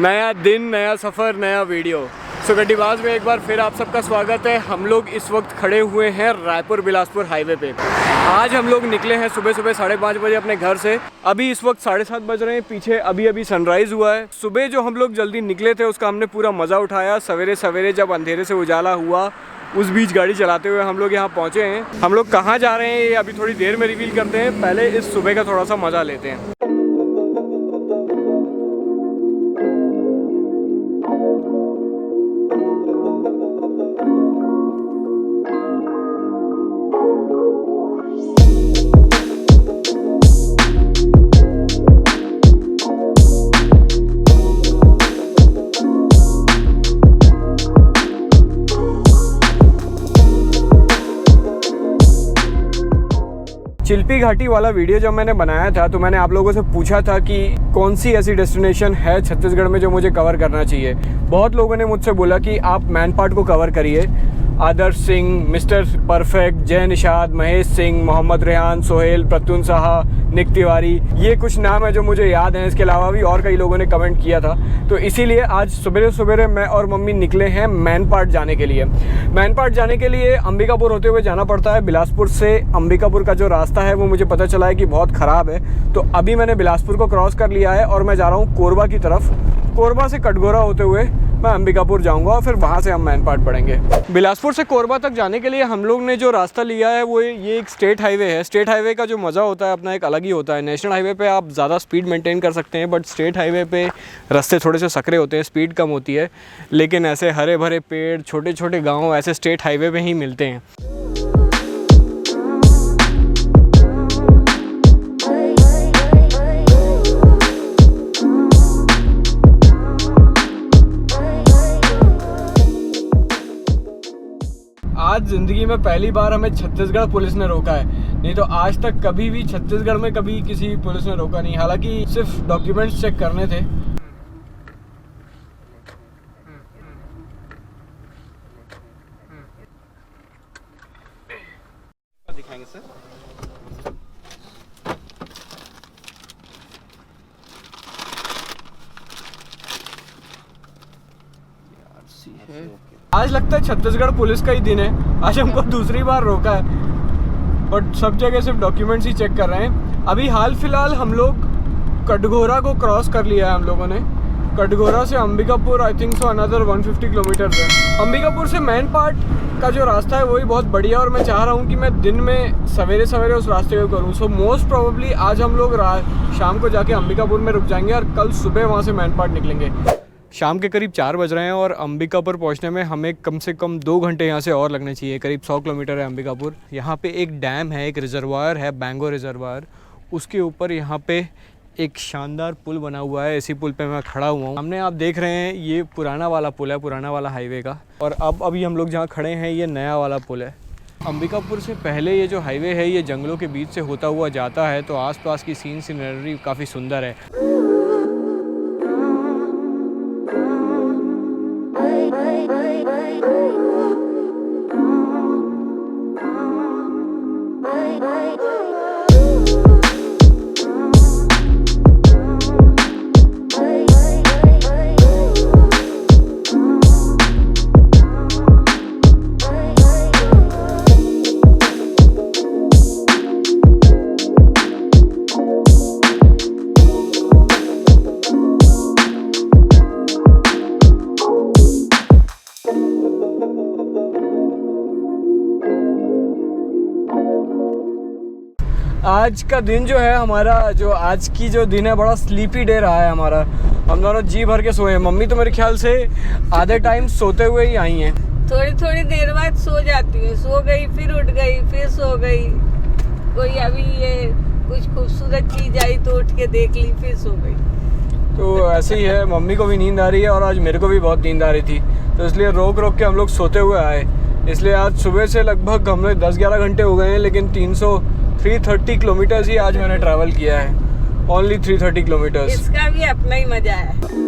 नया दिन, नया सफ़र, नया वीडियो। सो गड्डीबाज में एक बार फिर आप सबका स्वागत है। हम लोग इस वक्त खड़े हुए हैं रायपुर बिलासपुर हाईवे पे। आज हम लोग निकले हैं सुबह 5:30 बजे अपने घर से। अभी इस वक्त 7:30 बज रहे हैं। पीछे अभी सनराइज़ हुआ है। सुबह जो हम लोग जल्दी निकले थे उसका हमने पूरा मज़ा उठाया। सवेरे सवेरे जब अंधेरे से उजाला हुआ उस बीच गाड़ी चलाते हुए हम लोग यहाँ पहुँचे हैं। हम लोग कहाँ जा रहे हैं ये अभी थोड़ी देर में रिवील करते हैं। पहले इस सुबह का थोड़ा सा मज़ा लेते हैं। चिल्पी घाटी वाला वीडियो जब मैंने बनाया था तो मैंने आप लोगों से पूछा था कि कौन सी ऐसी डेस्टिनेशन है छत्तीसगढ़ में जो मुझे कवर करना चाहिए। बहुत लोगों ने मुझसे बोला कि आप मैनपाट को कवर करिए। आदर्श सिंह, मिस्टर परफेक्ट, जय निषाद, महेश सिंह, मोहम्मद रेहान, सोहेल, प्रत्युन साहा, निक तिवारी, ये कुछ नाम है जो मुझे याद हैं। इसके अलावा भी और कई लोगों ने कमेंट किया था। तो इसीलिए आज सवेरे सवेरे मैं और मम्मी निकले हैं मैनपाट जाने के लिए। मैनपाट जाने के लिए अंबिकापुर होते हुए जाना पड़ता है। बिलासपुर से अंबिकापुर का जो रास्ता है वो मुझे पता चला है कि बहुत ख़राब है। तो अभी मैंने बिलासपुर को क्रॉस कर लिया है और मैं जा रहा हूँ कोरबा की तरफ। कोरबा से कटघोरा होते हुए मैं अंबिकापुर जाऊंगा और फिर वहाँ से हम मैनपाट पड़ेंगे। बिलासपुर से कोरबा तक जाने के लिए हम लोग ने जो रास्ता लिया है वो ये एक स्टेट हाईवे है। स्टेट हाईवे का जो मज़ा होता है अपना एक अलग ही होता है। नेशनल हाईवे पे आप ज़्यादा स्पीड मेंटेन कर सकते हैं, बट स्टेट हाईवे पे रास्ते थोड़े से सकरे होते हैं, स्पीड कम होती है। लेकिन ऐसे हरे भरे पेड़, छोटे छोटे गाँव ऐसे स्टेट हाईवे पे ही मिलते हैं। आज ज़िंदगी में पहली बार हमें छत्तीसगढ़ पुलिस ने रोका है। नहीं तो आज तक कभी भी छत्तीसगढ़ में कभी किसी पुलिस ने रोका नहीं। हालांकि सिर्फ डॉक्यूमेंट्स चेक करने थे। दिखाएंगे सर। आज लगता है छत्तीसगढ़ पुलिस का ही दिन है। आज हमको दूसरी बार रोका है, बट सब जगह सिर्फ डॉक्यूमेंट्स ही चेक कर रहे हैं। अभी हाल फिलहाल हम लोग कटघोरा को क्रॉस कर लिया है हम लोगों ने। कटघोरा से Ambikapur I think so another 150 kilometre है। अंबिकापुर से मैनपाट का जो रास्ता है वही बहुत बढ़िया और मैं चाह रहा हूँ कि मैं दिन में सवेरे सवेरे उस रास्ते को करूँ। सो मोस्ट प्रोबेबली आज हम लोग शाम को जाके अंबिकापुर में रुक जाएंगे और कल सुबह वहाँ से मैनपाट निकलेंगे। शाम के करीब 4 बज रहे हैं और अंबिकापुर पहुंचने में हमें कम से कम 2 घंटे यहाँ से और लगने चाहिए। करीब 100 किलोमीटर है अंबिकापुर। यहाँ पे एक डैम है, एक रिजर्वायर है, बैंगो रिजर्वायर। उसके ऊपर यहाँ पे एक शानदार पुल बना हुआ है। इसी पुल पे मैं खड़ा हुआ हूँ। हमने आप देख रहे हैं ये पुराना वाला पुल है, पुराना वाला हाईवे का। और अब अभी हम लोग जहाँ खड़े हैं ये नया वाला पुल है। अंबिकापुर से पहले ये जो हाईवे है ये जंगलों के बीच से होता हुआ जाता है। तो आसपास की सीनरी काफ़ी सुंदर है। आज का दिन जो है हमारा, जो आज की जो दिन है बड़ा स्लीपी डे रहा है हमारा। हम दोनों जी भर के सोए हैं। मम्मी तो मेरे ख्याल से आधे टाइम सोते हुए ही आई हैं। थोड़ी देर बाद सो जाती हूँ। सो गई फिर उठ गई फिर सो गई। कोई अभी ये कुछ खूबसूरत चीज़ आई तो उठ के देख ली फिर सो गई। तो ऐसे ही है, मम्मी को भी नींद आ रही है और आज मेरे को भी बहुत नींद आ रही थी। तो इसलिए रोक के हम लोग सोते हुए आए। इसलिए आज सुबह से लगभग हम लोग 10-11 घंटे हो गए हैं, लेकिन 330 किलोमीटर्स ही आज मैंने ट्रैवल किया है। Only 330 kilometres. इसका भी अपना ही मजा है।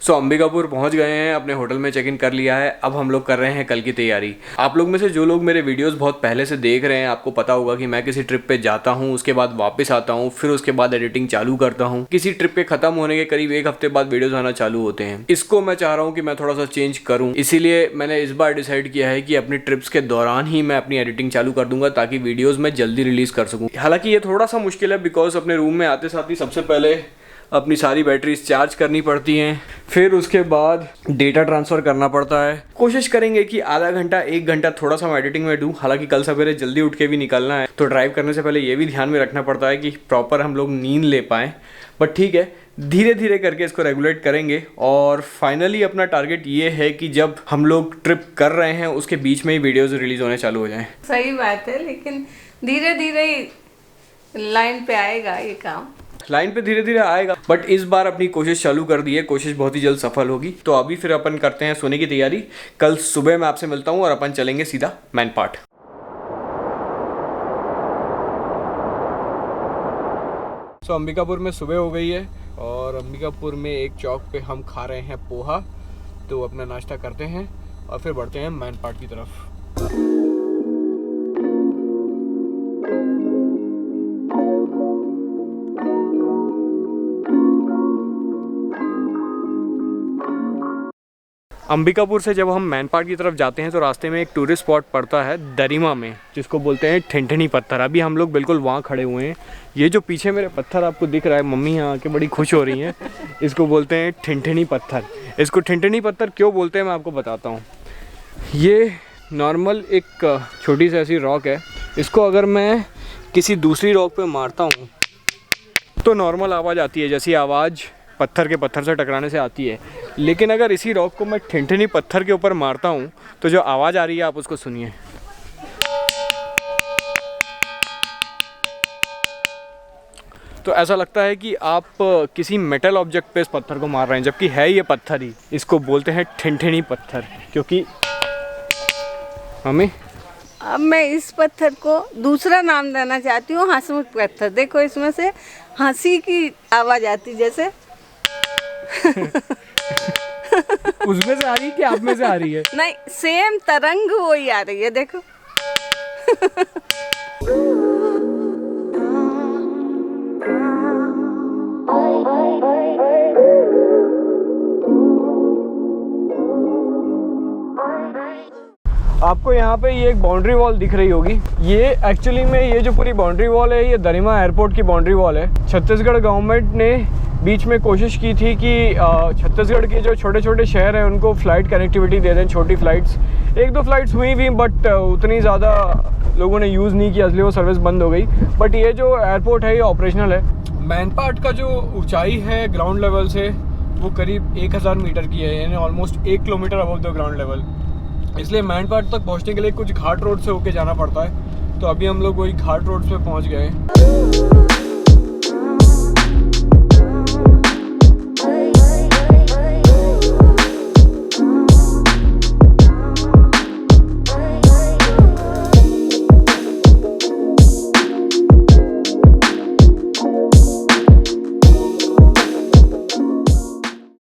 सो अंबिकापुर पहुंच गए हैं, अपने होटल में चेक इन कर लिया है। अब हम लोग कर रहे हैं कल की तैयारी। आप लोग में से जो लोग मेरे वीडियोस बहुत पहले से देख रहे हैं, आपको पता होगा कि मैं किसी ट्रिप पे जाता हूं, उसके बाद वापस आता हूं, फिर उसके बाद एडिटिंग चालू करता हूं। किसी ट्रिप के खत्म होने के करीब 1 हफ्ते बाद वीडियोस आना चालू होते हैं। इसको मैं चाह रहा हूँ कि मैं थोड़ा सा चेंज करूँ, इसीलिए मैंने इस बार डिसाइड किया है कि अपनी ट्रिप्स के दौरान ही मैं अपनी एडिटिंग चालू कर दूंगा, ताकि वीडियोज़ मैं जल्दी रिलीज़ कर सकूँ। हालांकि ये थोड़ा सा मुश्किल है, बिकॉज अपने रूम में आते साथ ही सबसे पहले अपनी सारी बैटरीज चार्ज करनी पड़ती हैं, फिर उसके बाद डेटा ट्रांसफ़र करना पड़ता है। कोशिश करेंगे कि आधा घंटा 1 घंटा थोड़ा सा मैं एडिटिंग में दूँ। हालांकि कल सवेरे जल्दी उठ के भी निकलना है, तो ड्राइव करने से पहले ये भी ध्यान में रखना पड़ता है कि प्रॉपर हम लोग नींद ले पाएँ। बट ठीक है, धीरे धीरे करके इसको रेगुलेट करेंगे। और फाइनली अपना टारगेट ये है कि जब हम लोग ट्रिप कर रहे हैं उसके बीच में ही वीडियोस रिलीज होने चालू हो जाएं। सही बात है, लेकिन धीरे धीरे लाइन पे आएगा ये काम। लाइन पे धीरे धीरे आएगा, बट इस बार अपनी कोशिश चालू कर दी है, कोशिश बहुत ही जल्द सफल होगी। तो अभी फिर अपन करते हैं सोने की तैयारी। कल सुबह मैं आपसे मिलता हूँ और अपन चलेंगे सीधा मैनपाट। सो अंबिकापुर में सुबह हो गई है और अंबिकापुर में एक चौक पे हम खा रहे हैं पोहा। तो अपना नाश्ता करते हैं और फिर बढ़ते हैं मैनपाट की तरफ। अंबिकापुर से जब हम मैनपाट की तरफ जाते हैं तो रास्ते में एक टूरिस्ट स्पॉट पड़ता है दरिमा में, जिसको बोलते हैं ठिनठिनी पत्थर। अभी हम लोग बिल्कुल वहाँ खड़े हुए हैं। ये जो पीछे मेरे पत्थर आपको दिख रहा है, मम्मी यहाँ आके बड़ी खुश हो रही हैं। इसको बोलते हैं ठिनठिनी पत्थर। इसको ठिनठिनी पत्थर क्यों बोलते हैं मैं आपको बताता हूँ। ये नॉर्मल एक छोटी सी ऐसी रॉक है। इसको अगर मैं किसी दूसरी रॉक पे मारता हूँ तो नॉर्मल आवाज़ आती है, जैसी आवाज़ पत्थर के पत्थर से टकराने से आती है। लेकिन अगर इसी रॉक को मैं ठिनठिनी पत्थर के ऊपर मारता हूँ तो जो आवाज़ आ रही है आप उसको सुनिए। तो ऐसा लगता है कि आप किसी मेटल ऑब्जेक्ट पे इस पत्थर को मार रहे हैं, जबकि है ये पत्थर ही। इसको बोलते हैं ठिनठिनी पत्थर। क्योंकि मम्मी, अब मैं इस पत्थर को दूसरा नाम देना चाहती हूँ, हंसमुख पत्थर। देखो इसमें से हंसी की आवाज़ आती जैसे। उसमें से आ रही है कि आप में से आ रही है? नहीं, सेम तरंग वही आ रही है, देखो। आपको यहाँ पे ये एक बाउंड्री वॉल दिख रही होगी। ये एक्चुअली में ये जो पूरी बाउंड्री वॉल है, ये दरिमा एयरपोर्ट की बाउंड्री वॉल है। छत्तीसगढ़ गवर्नमेंट ने बीच में कोशिश की थी कि छत्तीसगढ़ के जो छोटे छोटे शहर हैं उनको फ़्लाइट कनेक्टिविटी दे दें, छोटी फ़्लाइट्स। 1-2 फ़्लाइट्स हुई भी, बट उतनी ज़्यादा लोगों ने यूज़ नहीं किया, इसलिए वो सर्विस बंद हो गई। बट ये जो एयरपोर्ट है ये ऑपरेशनल है। मैनपाट का जो ऊंचाई है ग्राउंड लेवल से वो करीब 1000 मीटर की है, यानी almost 1 kilometre above the ground level. इसलिए मैनपाट तक पहुंचने के लिए कुछ घाट रोड से होके जाना पड़ता है। तो अभी हम लोग वही घाट रोड पे पहुंच गए हैं।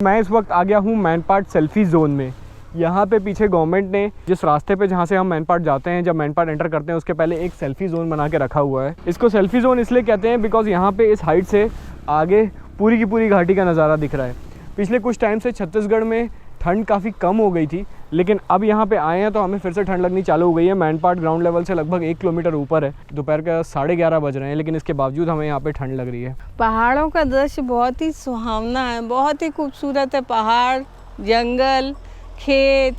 मैं इस वक्त आ गया हूँ मैनपाट सेल्फी जोन में। यहाँ पे पीछे गवर्नमेंट ने जिस रास्ते पे जहाँ से हम मैनपाट जाते हैं, जब मैनपाट एंटर करते हैं उसके पहले एक सेल्फी जोन बना के रखा हुआ है। इसको सेल्फी जोन इसलिए कहते हैं बिकॉज यहाँ पे इस हाइट से आगे पूरी की पूरी घाटी का नज़ारा दिख रहा है। पिछले कुछ टाइम से छत्तीसगढ़ में ठंड काफ़ी कम हो गई थी, लेकिन अब यहाँ पे आए हैं तो हमें फिर से ठंड लगनी चालू हो गई है। मैनपाट ग्राउंड लेवल से लगभग 1 किलोमीटर ऊपर है। दोपहर का 11:30 बज रहे हैं, लेकिन इसके बावजूद हमें यहाँ पे ठंड लग रही है। पहाड़ों का दृश्य बहुत ही सुहावना है, बहुत ही खूबसूरत है। पहाड़, जंगल, खेत,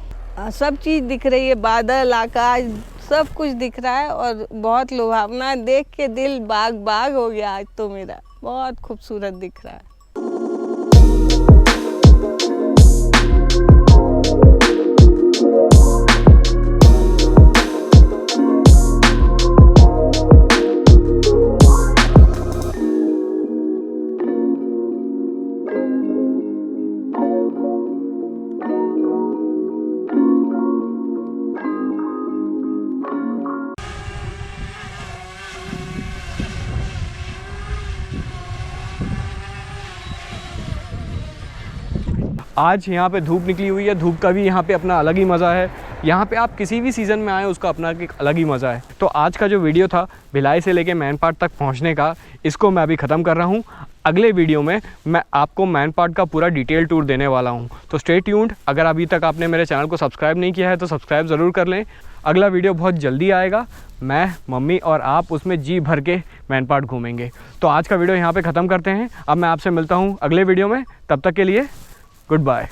सब चीज़ दिख रही है, बादल, आकाश, सब कुछ दिख रहा है और बहुत लुभावना है। देख के दिल बाग बाग हो गया आज तो मेरा। बहुत खूबसूरत दिख रहा है। आज यहाँ पे धूप निकली हुई है, धूप का भी यहाँ पे अपना अलग ही मज़ा है। यहाँ पे आप किसी भी सीज़न में आए उसका अपना एक अलग ही मज़ा है। तो आज का जो वीडियो था भिलाई से लेके मैनपाट तक पहुँचने का, इसको मैं अभी ख़त्म कर रहा हूँ। अगले वीडियो में मैं आपको मैनपाट का पूरा डिटेल टूर देने वाला हूँ, तो स्टे ट्यून्ड। अगर अभी तक आपने मेरे चैनल को सब्सक्राइब नहीं किया है तो सब्सक्राइब ज़रूर कर लें। अगला वीडियो बहुत जल्दी आएगा, मैं, मम्मी और आप उसमें जी भर के मैनपाट घूमेंगे। तो आज का वीडियो यहाँ पे ख़त्म करते हैं। अब मैं आपसे मिलता हूँ अगले वीडियो में, तब तक के लिए गुड बाय।